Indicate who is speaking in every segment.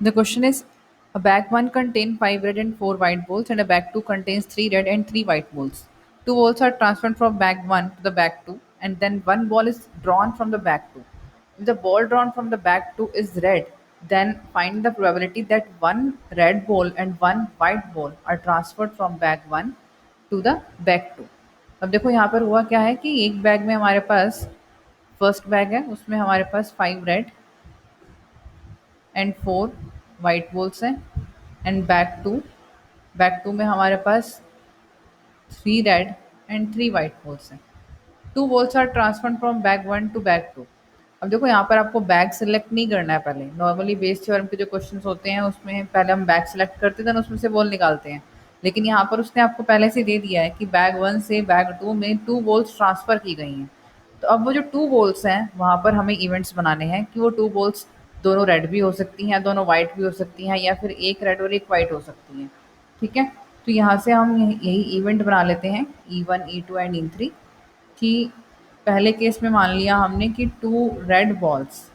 Speaker 1: The question is, a bag 1 contains 5 red and 4 white balls, and a bag 2 contains 3 red and 3 white balls. Two balls are transferred from bag 1 to the bag 2, and then one ball is drawn from the bag 2. If the ball drawn from the bag 2 is red, then find the probability that one red ball and one white ball are transferred from bag 1 to the bag 2. अब देखो यहाँ पर हुआ क्या है कि एक bag में हमारे पास फर्स्ट बैग है, उसमें हमारे पास 5 रेड एंड 4 वाइट बॉल्स हैं, एंड बैक टू में हमारे पास 3 रेड एंड 3 वाइट बॉल्स हैं। Two balls are transferred from bag 1 to bag 2। अब देखो यहाँ पर आपको बैग सेलेक्ट नहीं करना है पहले। नॉर्मली बेस थ्योरम के जो क्वेश्चन होते हैं उसमें पहले हम बैग सेलेक्ट करते हैं, उसमें से बॉल निकालते हैं। लेकिन यहाँ पर उसने आपको पहले से दे दिया है कि बैग 1 से बैग 2 में 2 बॉल्स ट्रांसफ़र की गई हैं। तो अब वो जो 2 बॉल्स हैं वहाँ पर हमें इवेंट्स बनाने हैं कि वो 2 बॉल्स दोनों रेड भी हो सकती हैं, दोनों वाइट भी हो सकती हैं, या फिर एक रेड और एक वाइट हो सकती हैं। ठीक है? तो यहाँ से हम यही इवेंट बना लेते हैं E1, E2 एंड E3 कि पहले केस में मान लिया हमने कि 2 रेड बॉल्स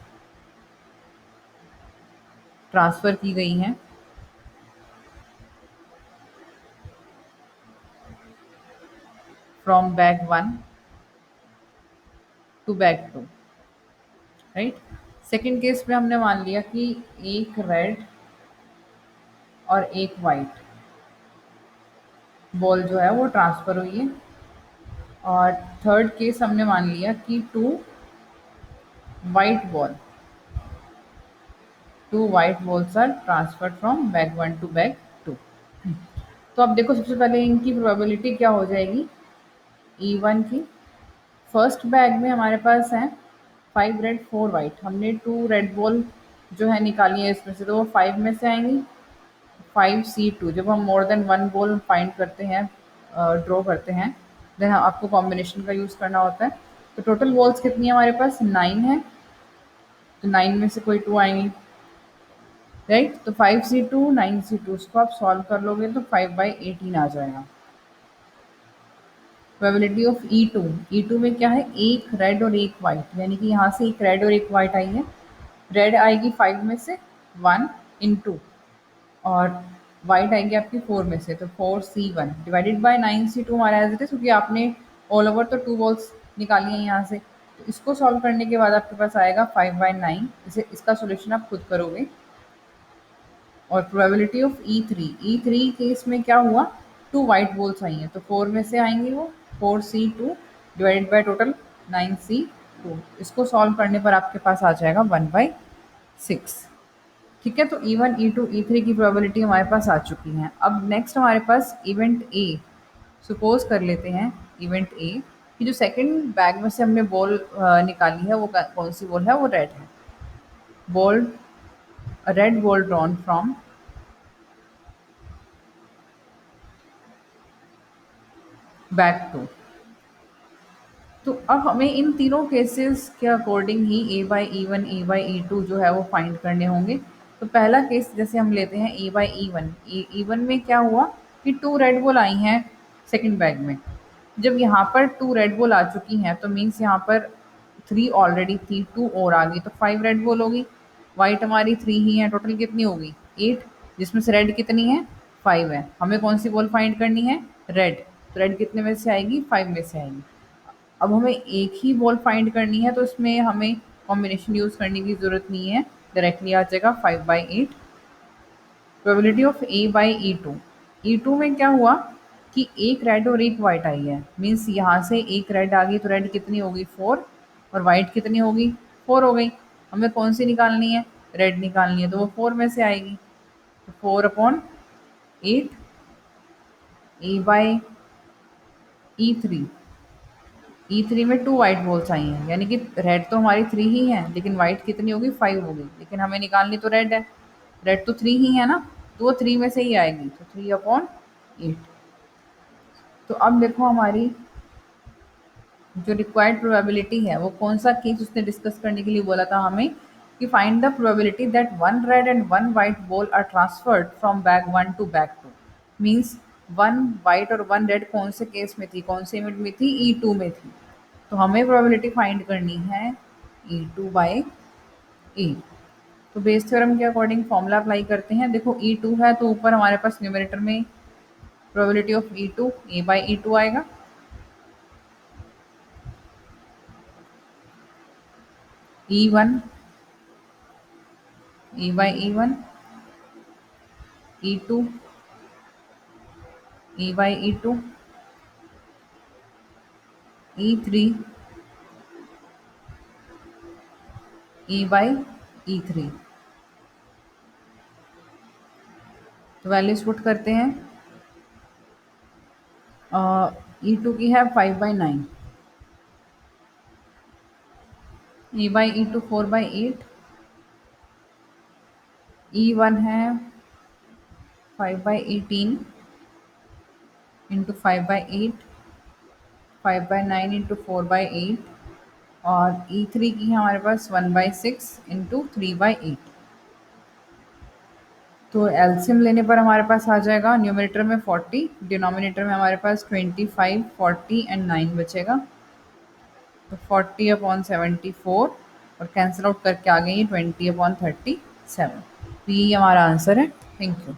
Speaker 1: ट्रांसफ़र की गई हैं from bag 1 to bag 2, right. Second case में हमने मान लिया कि एक रेड और एक वाइट बॉल जो है वो ट्रांसफ़र हुई है, और थर्ड केस हमने मान लिया कि white ball two white balls are transferred from bag 1 to bag 2। तो अब देखो सबसे पहले इनकी प्रोबेबिलिटी क्या हो जाएगी E1 की। फर्स्ट बैग में हमारे पास हैं 5 रेड 4 वाइट, हमने 2 रेड बॉल जो है निकाली है इसमें से, तो वो 5 में से आएंगी। 5C2 जब हम more than one ball find करते हैं, ड्रॉ करते हैं, देन आपको कॉम्बिनेशन का यूज़ करना होता है। तो टोटल बॉल्स कितनी है हमारे पास 9 है, तो 9 में से कोई 2 आएंगी, राइट। तो 5C2 9C2 इसको आप सॉल्व कर लोगे तो 5/18 आ जाएगा। प्रोबेबिलिटी ऑफ ई टू में क्या है, एक रेड और एक वाइट, यानी कि यहाँ से एक रेड और एक वाइट आई है। रेड आएगी 5 में से 1 इंटू, और वाइट आएगी आपकी 4 में से, तो 4C1 डिवाइडेड बाय 9C2 हमारा एज इट इज, क्योंकि आपने ऑल ओवर तो 2 बॉल्स निकाली हैं यहाँ से। तो इसको सॉल्व करने के बाद आपके पास आएगा 5/9। इसे इसका सोल्यूशन आप खुद करोगे। और probability of E three case में क्या हुआ, 2 वाइट बॉल्स आई हैं, तो 4 में से आएंगी वो 4C2 divided by total 9C2। इसको सॉल्व करने पर आपके पास आ जाएगा 1/6। ठीक है, तो E1, E2, E3 की प्रोबेबिलिटी हमारे पास आ चुकी हैं। अब नेक्स्ट हमारे पास इवेंट ए। सपोज कर लेते हैं इवेंट ए कि जो सेकंड बैग में से हमने बॉल निकाली है वो कौन सी बॉल है, वो रेड है। Ball red ball drawn from bag 2। तो अब हमें इन तीनों केसेस के अकॉर्डिंग ही A/E1 A/E2 जो है वो फाइंड करने होंगे। तो पहला केस जैसे हम लेते हैं A/E1। E1 में क्या हुआ कि 2 रेड बॉल आई हैं सेकंड बैग में। जब यहाँ पर 2 रेड बॉल आ चुकी हैं तो मीन्स यहाँ पर 3 ऑलरेडी थी, 2 और आ गई, तो 5 रेड बॉल होगी। वाइट हमारी 3 ही है, टोटल कितनी होगी 8, जिसमें से रेड कितनी है 5 है। हमें कौन सी बॉल फाइंड करनी है, रेड। तो रेड कितने में से आएगी, 5 में से आएगी। अब हमें एक ही बॉल फाइंड करनी है, तो इसमें हमें कॉम्बिनेशन यूज़ करने की ज़रूरत नहीं है, डायरेक्टली आ जाएगा 5/8। Probability of A/E2। E2 में क्या हुआ कि एक रेड और एक वाइट आई है, मीन्स यहाँ से एक रेड आ गई, तो रेड कितनी होगी 4, और वाइट कितनी होगी 4 हो गई। हमें कौन सी निकालनी है, रेड निकालनी है, तो वो 4 में से आएगी। तो 4/8 A/E3। E3 में 2 वाइट बॉल्स आई हैं, यानी कि रेड तो हमारी 3 ही है, लेकिन वाइट कितनी होगी 5 होगी, लेकिन हमें निकालनी तो रेड है। रेड तो 3 ही है ना, तो वो 3 में से ही आएगी, तो 3/8। तो अब देखो हमारी जो रिक्वायर्ड प्रोबेबिलिटी है वो कौन सा केस उसने डिस्कस करने के लिए बोला था हमें, कि find the probability that 1 red and 1 white ball are transferred from bag 1 to bag 2। Means 1 white और 1 रेड कौन से केस में थी, कौन से इवेंट में थी, E2 में थी। तो हमें प्रोबेबिलिटी फाइंड करनी है E2/A। तो बेस थ्योरम के अकॉर्डिंग फॉर्मूला अप्लाई करते हैं। देखो E2 है तो ऊपर हमारे पास न्यूमरेटर में प्रोबेबिलिटी ऑफ E2 A/E2 आएगा। E1 A/E1, E2 A/E2, E3 A/E3। तो वैल्यूज पुट करते हैं। E2 की है 5/9, A/E2 4/8, E1 है 5/18 इंटू 5/8, 5/9 इंटू 4/8, और E3 की है हमारे पास 1/6 इंटू 3/8। तो एलसीएम लेने पर हमारे पास आ जाएगा न्यूमरेटर में 40, डिनोमिनेटर में हमारे पास 25, 40 एंड 9 बचेगा। तो 40/74, और कैंसिल आउट करके आ गई 20/37। तो यही हमारा आंसर है। Thank you.